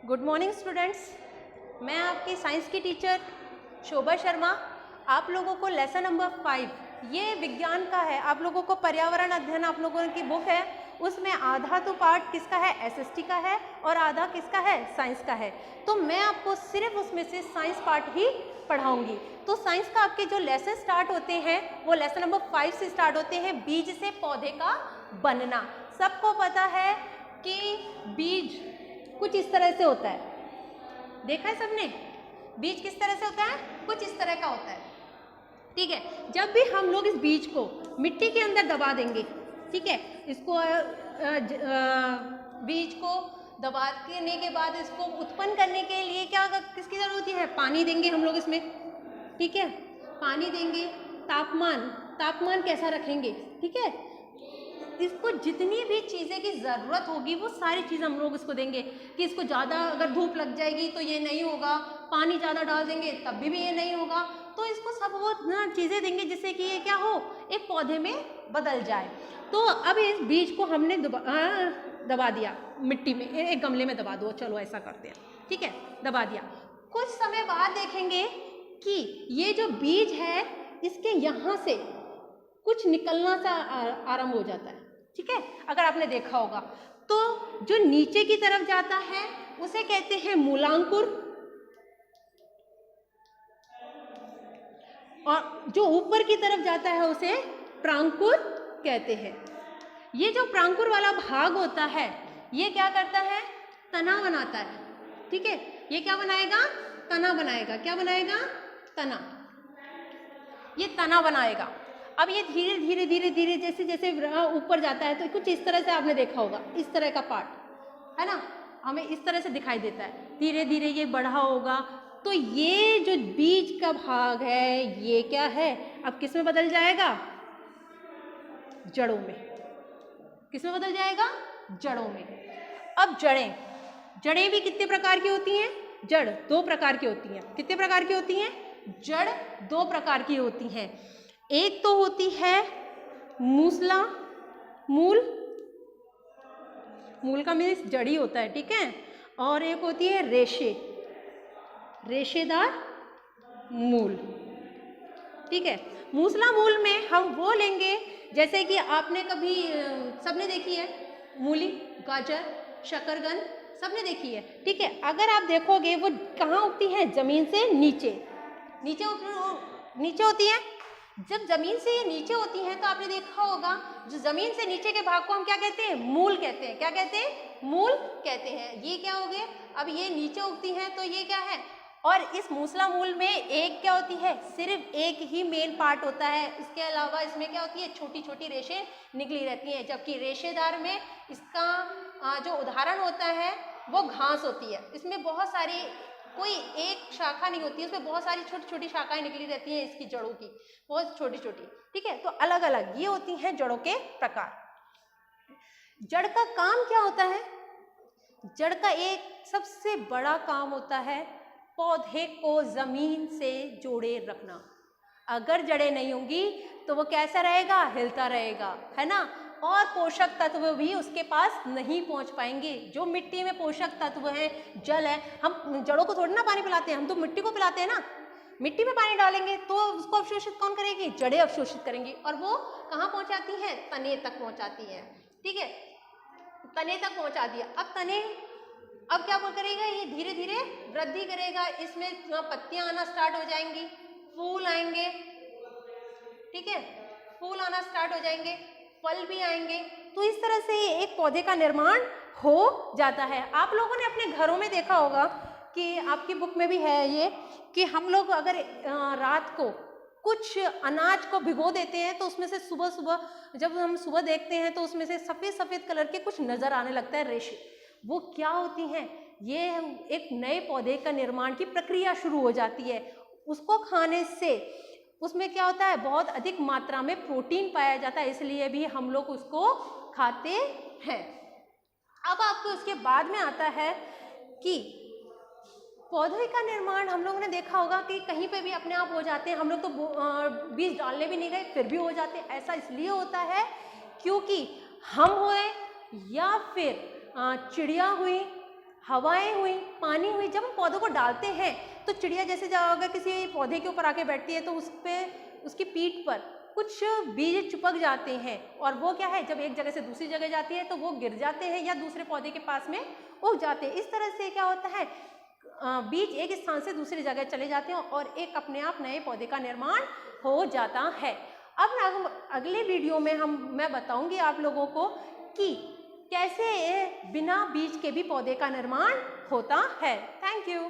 Good morning students, मैं आपकी science की टीचर शोभा शर्मा आप लोगों को लेसन नंबर 5 ये विज्ञान का है। आप लोगों को पर्यावरण अध्ययन आप लोगों की बुक है, उसमें आधा तो पार्ट किसका है, एसएसटी का है और आधा किसका है, साइंस का है। तो मैं आपको सिर्फ उसमें से साइंस पार्ट ही पढ़ाऊंगी। तो साइंस का आपके जो लेसन स्टार्ट होते हैं वो लेसन नंबर 5 से स्टार्ट होते हैं, बीज से पौधे का बनना। सबको पता है कि बीज कुछ इस तरह से होता है, देखा है सबने? बीज किस तरह से होता है, कुछ इस तरह का होता है, ठीक है। जब भी हम लोग इस बीज को मिट्टी के अंदर दबा देंगे, ठीक है, इसको बीज को दबाने के बाद इसको उत्पन्न करने के लिए क्या किसकी जरूरत होती है, पानी देंगे हम लोग इसमें, ठीक है, पानी देंगे। तापमान कैसा रखेंगे, ठीक है, इसको जितनी भी चीज़ें की ज़रूरत होगी वो सारी चीज़ हम लोग इसको देंगे। कि इसको ज़्यादा अगर धूप लग जाएगी तो ये नहीं होगा, पानी ज़्यादा डाल देंगे तब भी ये नहीं होगा। तो इसको सब वो चीज़ें देंगे जिससे कि ये क्या हो, एक पौधे में बदल जाए। तो अब इस बीज को हमने दबा दिया मिट्टी में, एक गमले में दबा दो, चलो ऐसा करते हैं, ठीक है, दबा दिया। कुछ समय बाद देखेंगे कि ये जो बीज है इसके यहाँ से कुछ निकलना सा आरंभ हो जाता है, ठीक है। अगर आपने देखा होगा तो जो नीचे की तरफ जाता है उसे कहते हैं मूलांकुर, और जो ऊपर की तरफ जाता है उसे प्रांकुर कहते हैं। ये जो प्रांकुर वाला भाग होता है ये क्या करता है, तना बनाता है, ठीक है। ये क्या बनाएगा, तना बनाएगा। क्या बनाएगा, तना, ये तना बनाएगा। अब ये धीरे धीरे धीरे धीरे जैसे जैसे ऊपर जाता है तो कुछ इस तरह से आपने देखा होगा, इस तरह का पार्ट है ना, हमें इस तरह से दिखाई देता है। धीरे धीरे ये बढ़ा होगा तो ये जो बीज का भाग है ये क्या है, अब किस में बदल जाएगा, जड़ों में। किस में बदल जाएगा, जड़ों में। अब जड़ें भी कितने प्रकार की होती हैं, जड़ 2 प्रकार की होती हैं। कितने प्रकार की होती हैं, जड़ 2 प्रकार की होती हैं। एक तो होती है मूसला मूल, मूल का मीन्स जड़ी होता है, ठीक है, और एक होती है रेशेदार मूल, ठीक है। मूसला मूल में हम वो लेंगे जैसे कि आपने कभी सबने देखी है मूली, गाजर, शकरकंद, सबने देखी है, ठीक है। अगर आप देखोगे वो कहाँ उगती है, जमीन से नीचे होती है। जब जमीन से ये नीचे होती हैं तो आपने देखा होगा जो जमीन से नीचे के भाग को हम क्या कहते हैं, मूल कहते हैं। क्या कहते हैं, मूल कहते हैं। ये क्या हो गए, अब ये नीचे उगती हैं तो ये क्या है, और इस मूसला मूल में एक क्या होती है, सिर्फ एक ही मेन पार्ट होता है, इसके अलावा इसमें क्या होती है, छोटी छोटी रेशें निकली रहती हैं। जबकि रेशेदार में इसका जो उदाहरण होता है वो घास होती है। इसमें बहुत सारी, कोई एक शाखा नहीं होती है, उसमें बहुत सारी छोटी छोटी शाखाएं निकली रहती हैं इसकी जड़ों की, बहुत छोटी छोटी, ठीक है। तो अलग अलग ये होती हैं जड़ों के प्रकार। जड़ का काम क्या होता है, जड़ का एक सबसे बड़ा काम होता है पौधे को जमीन से जोड़े रखना। अगर जड़ें नहीं होंगी तो वो कैसा रहेगा, हिलता रहेगा, है ना, और पोषक तत्व भी उसके पास नहीं पहुंच पाएंगे। जो मिट्टी में पोषक तत्व है, जल है, हम जड़ों को थोड़ी ना पानी पिलाते हैं, हम तो मिट्टी को पिलाते हैं ना। मिट्टी में पानी डालेंगे तो उसको अवशोषित कौन करेगी, जड़ें अवशोषित करेंगी, और वो कहाँ पहुंचाती हैं, तने तक पहुंचाती हैं, ठीक है, तने तक पहुंचा दिया। अब तने अब क्या करेगा, ये धीरे धीरे वृद्धि करेगा, इसमें पत्तियां आना स्टार्ट हो जाएंगी, फूल आएंगे, ठीक है, फूल आना स्टार्ट हो जाएंगे, फल भी आएंगे। तो इस तरह से एक पौधे का निर्माण हो जाता है। आप लोगों ने अपने घरों में देखा होगा कि आपकी बुक में भी है ये, कि हम लोग अगर रात को कुछ अनाज को भिगो देते हैं तो उसमें से सुबह सुबह जब हम सुबह देखते हैं तो उसमें से सफ़ेद सफ़ेद कलर के कुछ नज़र आने लगता है, रेशे। वो क्या होती हैं, ये एक नए पौधे का निर्माण की प्रक्रिया शुरू हो जाती है। उसको खाने से उसमें क्या होता है, बहुत अधिक मात्रा में प्रोटीन पाया जाता है, इसलिए भी हम लोग उसको खाते हैं। अब आपको उसके बाद में आता है कि पौधे का निर्माण हम लोगों ने देखा होगा कि कहीं पे भी अपने आप हो जाते हैं। हम लोग तो बीज डालने भी नहीं गए फिर भी हो जाते हैं। ऐसा इसलिए होता है क्योंकि हम हुए या फिर चिड़िया हुई, हवाएं हुई, पानी हुई। जब हम पौधों को डालते हैं तो चिड़िया जैसे अगर किसी पौधे के ऊपर आके बैठती है तो उस पे उसकी पीठ पर कुछ बीज चिपक जाते हैं और वो क्या है, जब एक जगह से दूसरी जगह जाती है तो वो गिर जाते हैं या दूसरे पौधे के पास में उग जाते हैं। इस तरह से क्या होता है, बीज एक स्थान से दूसरी जगह चले जाते हैं और एक अपने आप नए पौधे का निर्माण हो जाता है। अब हम अगले वीडियो में मैं बताऊंगी आप लोगों को कि कैसे बिना बीज के भी पौधे का निर्माण होता है। Thank you.